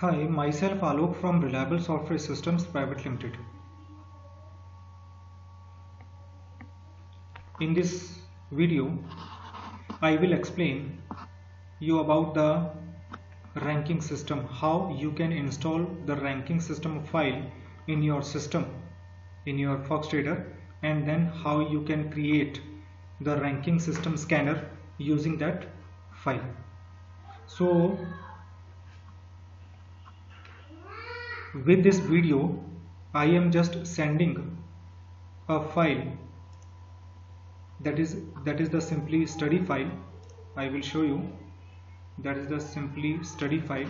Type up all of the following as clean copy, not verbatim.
Hi, myself Alok from Reliable Software Systems Private Limited. In this video, I will explain you about the ranking system, how you can install the ranking system file in your system, in your Foxtrader, and then how you can create the ranking system scanner using that file. So with this video, I am just sending a file that is the simply study file. I will show you. That is the simply study file.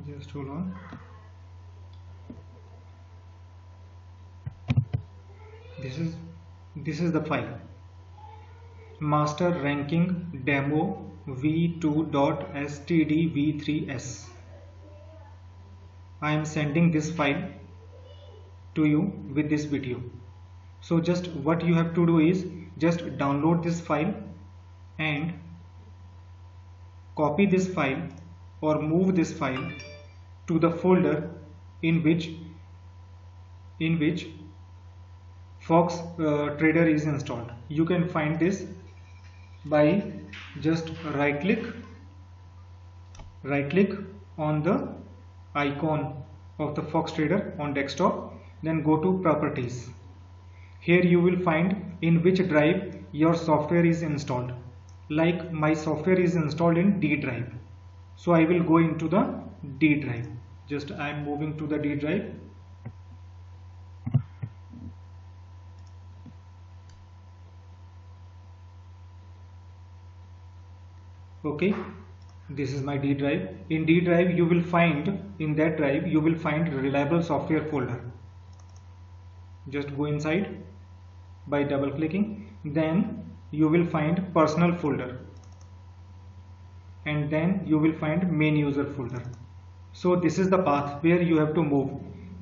Just hold on. This is the file. Master ranking demo v2.stdv3s. I am sending this file to you with this video. So just what you have to do is just download this file and copy this file or move this file to the folder in which Fox Trader is installed. You can find this by just right click on the icon of the Fox Trader on desktop, then go to properties. Here you will find in which drive your software is installed. Like my software is installed in D drive, so I will go into the D drive. Just I am moving to the D drive. Okay, this is my D drive. In D drive you will find, in that drive you will find reliable software folder. Just go inside by double clicking, then you will find personal folder, and then you will find main user folder. So this is the path where you have to move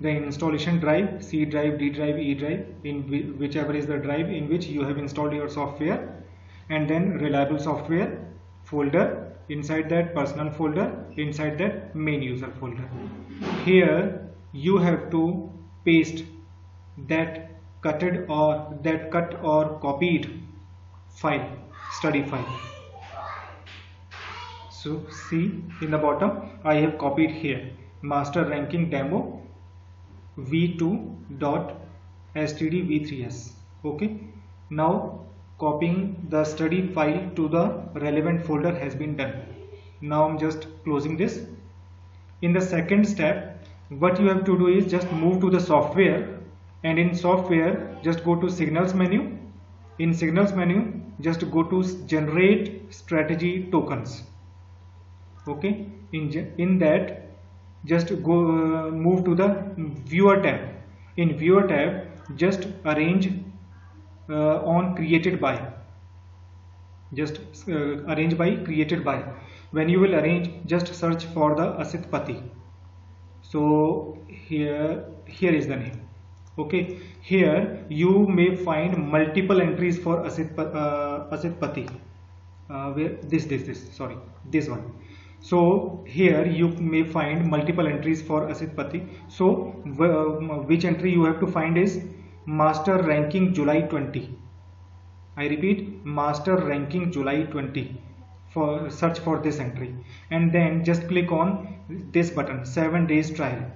the installation drive, C drive, D drive, E drive, in whichever is the drive in which you have installed your software, and then reliable software folder, inside that personal folder, inside that main user folder. Here you have to paste that cut or copied file, study file. So see in the bottom I have copied here master ranking demo v2.stdv3s. okay, now copying the study file to the relevant folder has been done. Now I'm just closing this. In the second step, what you have to do is just move to the software, and in software just go to signals menu. In signals menu just go to generate strategy tokens. Okay, in that just go move to the viewer tab. In viewer tab just arrange on created by, just arrange by created by. When you will arrange, just search for the Asit Pati. So here is the name. Okay, here you may find multiple entries for Asit Pati. Where this one. So here you may find multiple entries for Asit Pati. So which entry you have to find is master ranking July 20. I repeat, master ranking July 20. For search for this entry, and then just click on this button, 7 days trial.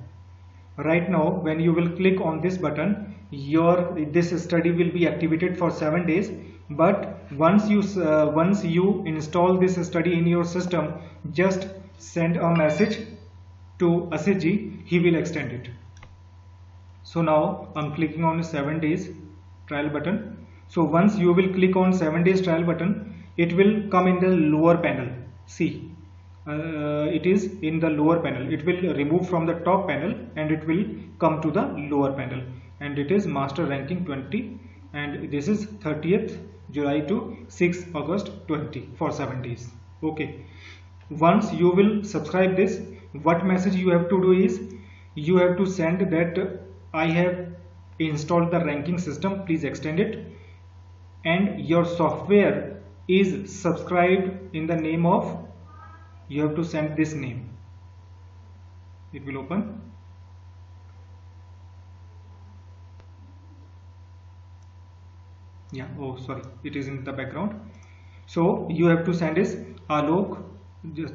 Right now when you will click on this button, this study will be activated for 7 days, but once you install this study in your system, just send a message to Asitji, he will extend it. So now I'm clicking on the 7 days trial button. So once you will click on 7 days trial button, it will come in the lower panel. See, it is in the lower panel. It will remove from the top panel and it will come to the lower panel, and it is master ranking 20, and this is 30th July to 6th August 20 for 7 days. Okay, once you will subscribe this, what message you have to do is you have to send that I have installed the ranking system, please extend it. And your software is subscribed in the name of, you have to send this name. It will open. Yeah, oh sorry, it is in the background. So you have to send is Alok,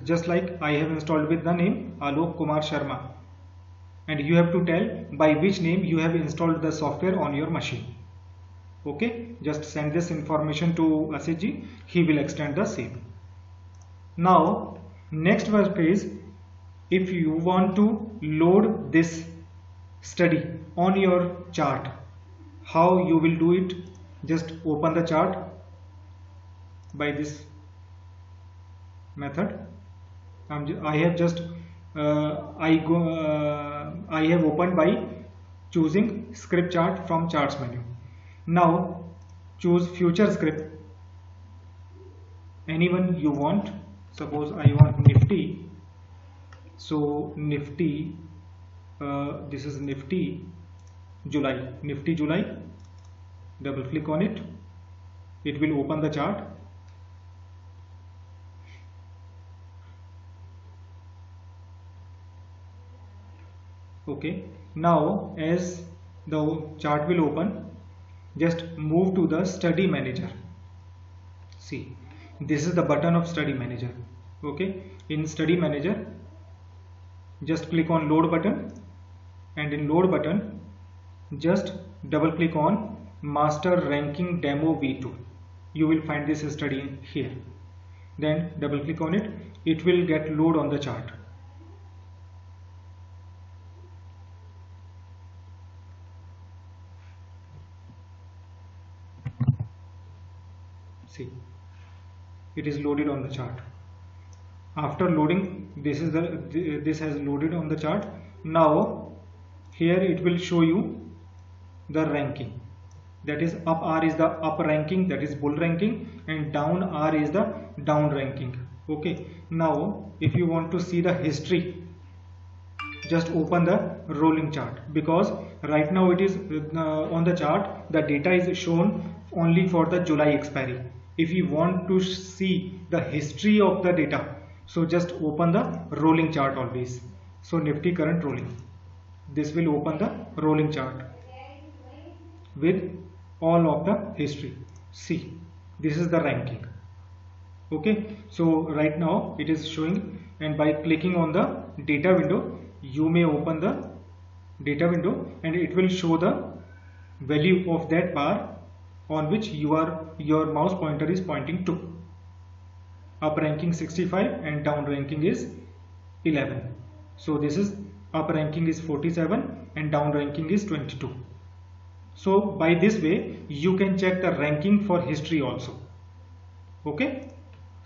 just like I have installed with the name Alok Kumar Sharma, and you have to tell by which name you have installed the software on your machine. Okay, just send this information to Ashish, he will extend the same. Now next step is, if you want to load this study on your chart, how you will do it? Just open the chart by this method. I have opened by choosing script chart from charts menu. Now choose future script, anyone you want. Suppose I want Nifty, so Nifty, this is Nifty July, Nifty July. Double click on it, it will open the chart. Okay, now as the chart will open, just move to the study manager. See, this is the button of study manager. Okay, in study manager, just click on load button, and in load button just double click on master ranking demo v2. You will find this study here. Then double click on it, it will get load on the chart. See, it is loaded on the chart. After loading, this has loaded on the chart. Now here it will show you the ranking. That is, up R is the up ranking, that is bull ranking, and down R is the down ranking. Okay, now if you want to see the history, just open the rolling chart, because right now it is on the chart the data is shown only for the July expiry. If you want to see the history of the data, so just open the rolling chart always. So Nifty current rolling, this will open the rolling chart with all of the history. See, this is the ranking. Okay, so right now it is showing, and by clicking on the data window, you may open the data window and it will show the value of that bar on which your mouse pointer is pointing to. Up ranking 65 and down ranking is 11. So this is up ranking is 47 and down ranking is 22. So by this way you can check the ranking for history also. Okay.